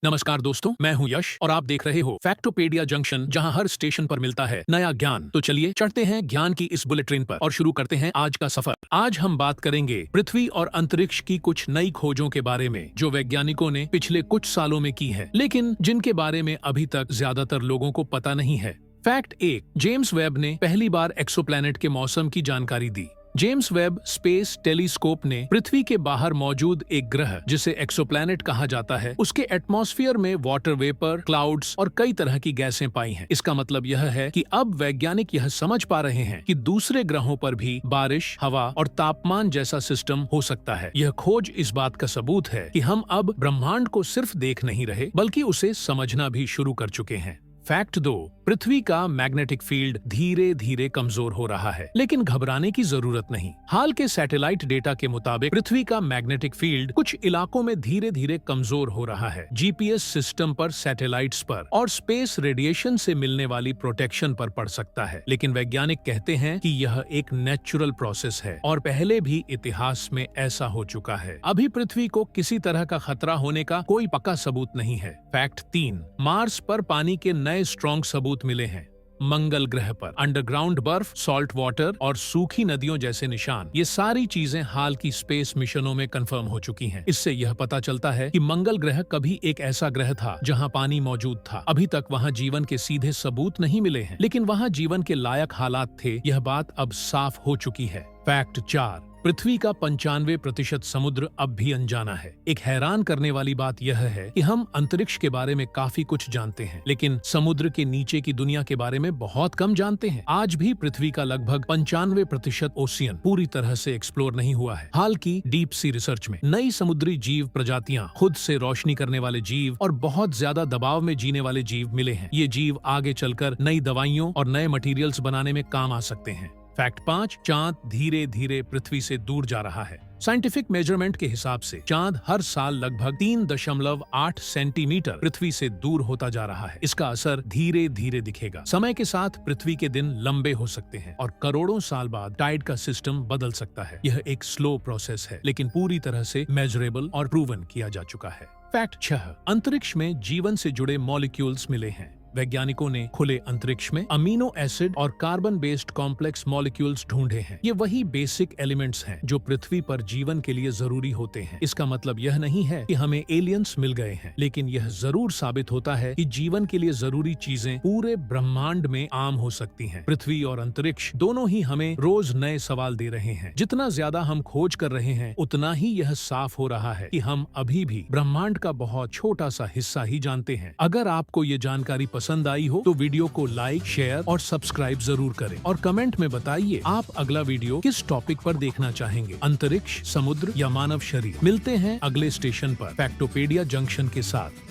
नमस्कार दोस्तों, मैं हूं यश और आप देख रहे हो फैक्टोपेडिया जंक्शन, जहां हर स्टेशन पर मिलता है नया ज्ञान। तो चलिए चढ़ते हैं ज्ञान की इस बुलेट ट्रेन पर और शुरू करते हैं आज का सफर। आज हम बात करेंगे पृथ्वी और अंतरिक्ष की कुछ नई खोजों के बारे में जो वैज्ञानिकों ने पिछले कुछ सालों में की है, लेकिन जिनके बारे में अभी तक ज्यादातर लोगों को पता नहीं है। फैक्ट 1, जेम्स वेब ने पहली बार एक्सोप्लैनेट के मौसम की जानकारी दी। जेम्स वेब स्पेस टेलीस्कोप ने पृथ्वी के बाहर मौजूद एक ग्रह, जिसे एक्सोप्लैनेट कहा जाता है, उसके एटमॉस्फेयर में वाटर वेपर, क्लाउड्स और कई तरह की गैसें पाई हैं। इसका मतलब यह है कि अब वैज्ञानिक यह समझ पा रहे हैं कि दूसरे ग्रहों पर भी बारिश, हवा और तापमान जैसा सिस्टम हो सकता है। यह खोज इस बात का सबूत है कि हम अब ब्रह्मांड को सिर्फ देख नहीं रहे, बल्कि उसे समझना भी शुरू कर चुके हैं। फैक्ट 2, पृथ्वी का मैग्नेटिक फील्ड धीरे धीरे कमजोर हो रहा है, लेकिन घबराने की जरूरत नहीं। हाल के सैटेलाइट डेटा के मुताबिक पृथ्वी का मैग्नेटिक फील्ड कुछ इलाकों में धीरे धीरे कमजोर हो रहा है। जीपीएस सिस्टम पर, सैटेलाइट्स पर और स्पेस रेडिएशन से मिलने वाली प्रोटेक्शन पर पड़ सकता है, लेकिन वैज्ञानिक कहते हैं कि यह एक नेचुरल प्रोसेस है और पहले भी इतिहास में ऐसा हो चुका है। अभी पृथ्वी को किसी तरह का खतरा होने का कोई पक्का सबूत नहीं है। फैक्ट 3, मार्स पर पानी के नए स्ट्रॉन्ग सबूत मिले हैं। मंगल ग्रह पर अंडरग्राउंड बर्फ, सॉल्ट वाटर और सूखी नदियों जैसे निशान, ये सारी चीजें हाल की स्पेस मिशनों में कंफर्म हो चुकी हैं। इससे यह पता चलता है कि मंगल ग्रह कभी एक ऐसा ग्रह था जहां पानी मौजूद था। अभी तक वहां जीवन के सीधे सबूत नहीं मिले हैं, लेकिन वहां जीवन के लायक हालात थे, यह बात अब साफ हो चुकी है। फैक्ट 4, पृथ्वी का 95% समुद्र अब भी अनजाना है। एक हैरान करने वाली बात यह है कि हम अंतरिक्ष के बारे में काफी कुछ जानते हैं, लेकिन समुद्र के नीचे की दुनिया के बारे में बहुत कम जानते हैं। आज भी पृथ्वी का लगभग 95% ओशियन पूरी तरह से एक्सप्लोर नहीं हुआ है। हाल की डीप सी रिसर्च में नई समुद्री जीव प्रजातियां, खुद से रोशनी करने वाले जीव और बहुत ज्यादा दबाव में जीने वाले जीव मिले हैं। ये जीव आगे चलकर नई दवाइयों और नए मटेरियल्स बनाने में काम आ सकते हैं। फैक्ट 5, चांद धीरे धीरे पृथ्वी से दूर जा रहा है। साइंटिफिक मेजरमेंट के हिसाब से चांद हर साल लगभग 3.8 सेंटीमीटर पृथ्वी से दूर होता जा रहा है। इसका असर धीरे धीरे दिखेगा। समय के साथ पृथ्वी के दिन लंबे हो सकते हैं और करोड़ों साल बाद टाइड का सिस्टम बदल सकता है। यह एक स्लो प्रोसेस है, लेकिन पूरी तरह से मेजरेबल और प्रूवन किया जा चुका है। फैक्ट 6, अंतरिक्ष में जीवन से जुड़े मॉलिक्यूल्स मिले हैं। वैज्ञानिकों ने खुले अंतरिक्ष में अमीनो एसिड और कार्बन बेस्ड कॉम्प्लेक्स मॉलिक्यूल्स ढूंढे हैं। ये वही बेसिक एलिमेंट्स हैं जो पृथ्वी पर जीवन के लिए जरूरी होते हैं। इसका मतलब यह नहीं है कि हमें एलियंस मिल गए हैं, लेकिन यह जरूर साबित होता है कि जीवन के लिए जरूरी चीजें पूरे ब्रह्मांड में आम हो सकती हैं। पृथ्वी और अंतरिक्ष दोनों ही हमें रोज नए सवाल दे रहे हैं। जितना ज्यादा हम खोज कर रहे हैं, उतना ही यह साफ हो रहा है कि हम अभी भी ब्रह्मांड का बहुत छोटा सा हिस्सा ही जानते हैं। अगर आपको ये जानकारी पसंद आई हो तो वीडियो को लाइक, शेयर और सब्सक्राइब जरूर करें और कमेंट में बताइए आप अगला वीडियो किस टॉपिक पर देखना चाहेंगे, अंतरिक्ष, समुद्र या मानव शरीर। मिलते हैं अगले स्टेशन पर फैक्टोपेडिया जंक्शन के साथ।